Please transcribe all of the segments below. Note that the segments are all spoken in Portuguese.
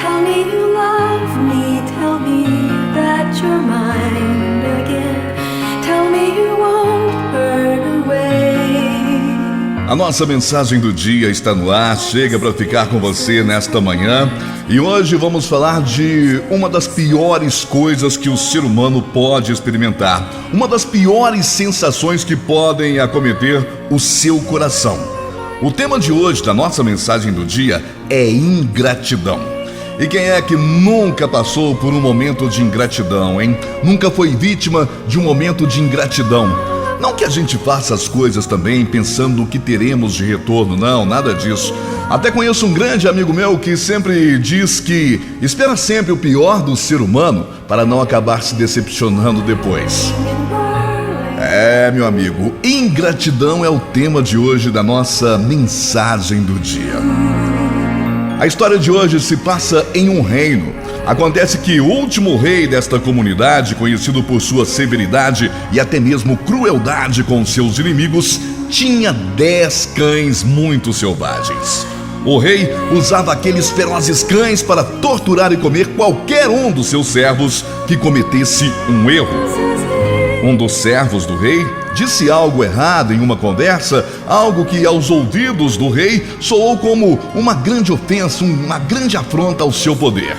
Tell me you love me, tell me that you're mine again. Tell me you won't burn away. A nossa mensagem do dia está no ar, chega para ficar com você nesta manhã. E hoje vamos falar de uma das piores coisas que o ser humano pode experimentar. Uma das piores sensações que podem acometer o seu coração. O tema de hoje da nossa mensagem do dia é ingratidão. E quem é que nunca passou por um momento de ingratidão, hein? Nunca foi vítima de um momento de ingratidão. Não que a gente faça as coisas também pensando que teremos de retorno, não, nada disso. Até conheço um grande amigo meu que sempre diz que espera sempre o pior do ser humano para não acabar se decepcionando depois. Meu amigo, ingratidão é o tema de hoje da nossa mensagem do dia. A história de hoje se passa em um reino. Acontece que o último rei desta comunidade, conhecido por sua severidade e até mesmo crueldade com seus inimigos, tinha 10 cães muito selvagens. O rei usava aqueles ferozes cães para torturar e comer qualquer um dos seus servos que cometesse um erro. Um dos servos do rei disse algo errado em uma conversa, algo que aos ouvidos do rei soou como uma grande ofensa, uma grande afronta ao seu poder.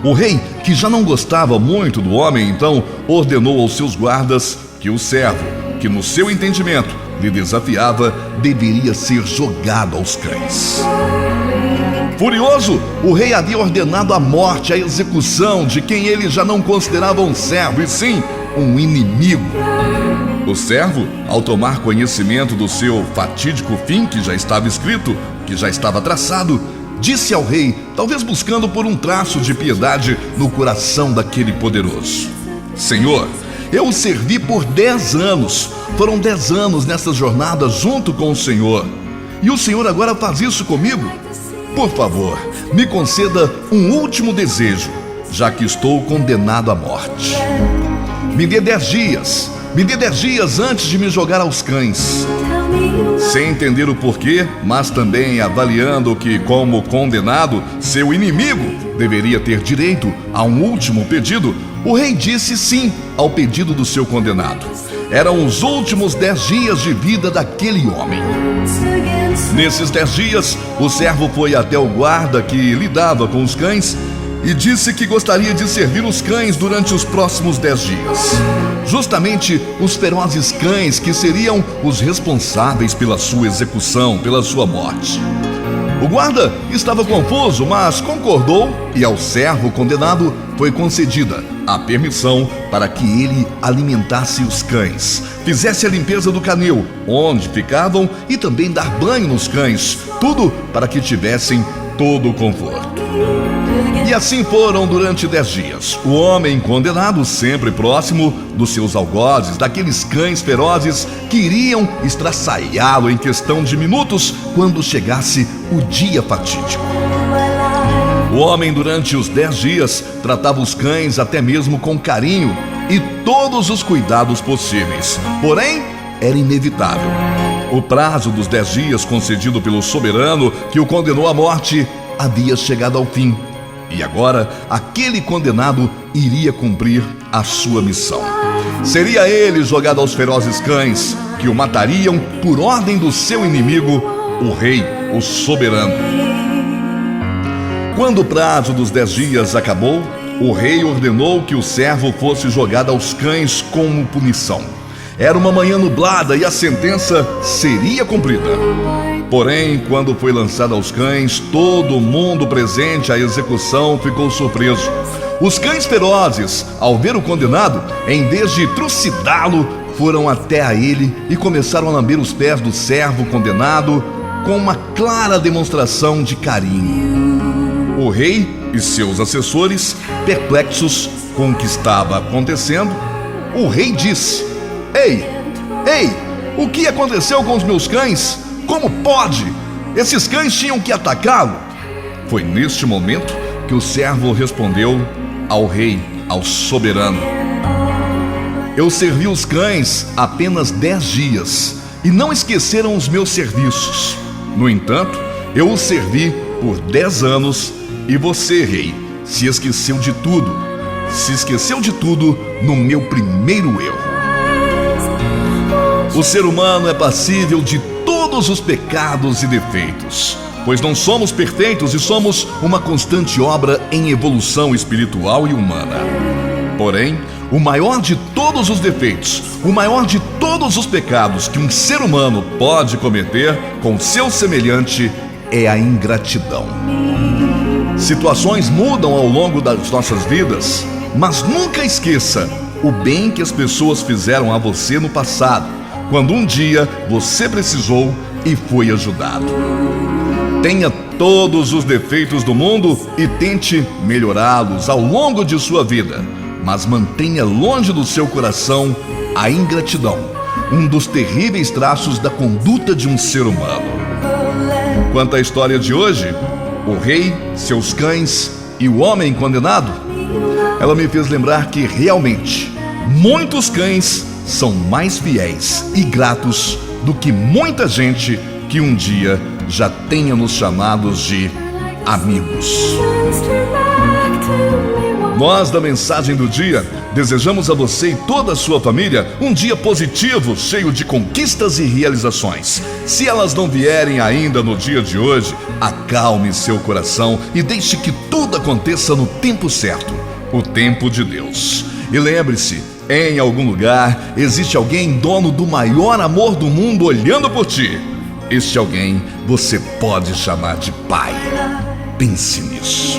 O rei, que já não gostava muito do homem, então ordenou aos seus guardas que o servo, que no seu entendimento lhe desafiava, deveria ser jogado aos cães. Furioso, o rei havia ordenado a morte, a execução de quem ele já não considerava um servo, e sim um inimigo. O servo, ao tomar conhecimento do seu fatídico fim, que já estava escrito, que já estava traçado, disse ao rei, talvez buscando por um traço de piedade no coração daquele poderoso: Senhor, eu o servi por 10 anos. Foram 10 anos nessa jornada junto com o Senhor. E o Senhor agora faz isso comigo? Por favor, me conceda um último desejo, já que estou condenado à morte. Me dê 10 dias. Me dê 10 dias antes de me jogar aos cães. Sem entender o porquê, mas também avaliando que, como condenado, seu inimigo deveria ter direito a um último pedido, o rei disse sim ao pedido do seu condenado. Eram os últimos 10 dias de vida daquele homem. Nesses 10 dias, o servo foi até o guarda que lidava com os cães e disse que gostaria de servir os cães durante os próximos 10 dias. Justamente os ferozes cães que seriam os responsáveis pela sua execução, pela sua morte. O guarda estava confuso, mas concordou, e ao servo condenado foi concedida a permissão para que ele alimentasse os cães, fizesse a limpeza do canil, onde ficavam, e também dar banho nos cães, tudo para que tivessem todo o conforto. E assim foram durante 10 dias. O homem condenado sempre próximo dos seus algozes, daqueles cães ferozes que iriam estraçalhá-lo em questão de minutos quando chegasse o dia fatídico. O homem durante os 10 dias tratava os cães até mesmo com carinho e todos os cuidados possíveis. Porém, era inevitável. O prazo dos 10 dias concedido pelo soberano que o condenou à morte havia chegado ao fim. E agora, aquele condenado iria cumprir a sua missão. Seria ele jogado aos ferozes cães, que o matariam por ordem do seu inimigo, o rei, o soberano. Quando o prazo dos 10 dias acabou, o rei ordenou que o servo fosse jogado aos cães como punição. Era uma manhã nublada e a sentença seria cumprida. Porém, quando foi lançado aos cães, todo mundo presente à execução ficou surpreso. Os cães ferozes, ao ver o condenado, em vez de trucidá-lo, foram até a ele e começaram a lamber os pés do servo condenado com uma clara demonstração de carinho. O rei e seus assessores, perplexos com o que estava acontecendo, o rei disse: Ei, o que aconteceu com os meus cães? Como pode? Esses cães tinham que atacá-lo. Foi neste momento que o servo respondeu ao rei, ao soberano: Eu servi os cães apenas 10 dias e não esqueceram os meus serviços. No entanto, eu os servi por 10 anos E você, rei, se esqueceu de tudo. Se esqueceu de tudo no meu primeiro erro. O ser humano é passível de todos os pecados e defeitos, pois não somos perfeitos e somos uma constante obra em evolução espiritual e humana. Porém, o maior de todos os defeitos, o maior de todos os pecados que um ser humano pode cometer com seu semelhante é a ingratidão. Situações mudam ao longo das nossas vidas, mas nunca esqueça o bem que as pessoas fizeram a você no passado, quando um dia você precisou e foi ajudado. Tenha todos os defeitos do mundo e tente melhorá-los ao longo de sua vida, mas mantenha longe do seu coração a ingratidão, um dos terríveis traços da conduta de um ser humano. Quanto à história de hoje, o rei, seus cães e o homem condenado, ela me fez lembrar que realmente muitos cães são mais fiéis e gratos do que muita gente que um dia já tenha nos chamados de amigos. Nós da Mensagem do Dia desejamos a você e toda a sua família um dia positivo, cheio de conquistas e realizações. Se elas não vierem ainda no dia de hoje, acalme seu coração e deixe que tudo aconteça no tempo certo, o tempo de Deus. E lembre-se, em algum lugar existe alguém dono do maior amor do mundo olhando por ti. Este alguém você pode chamar de pai. Pense nisso.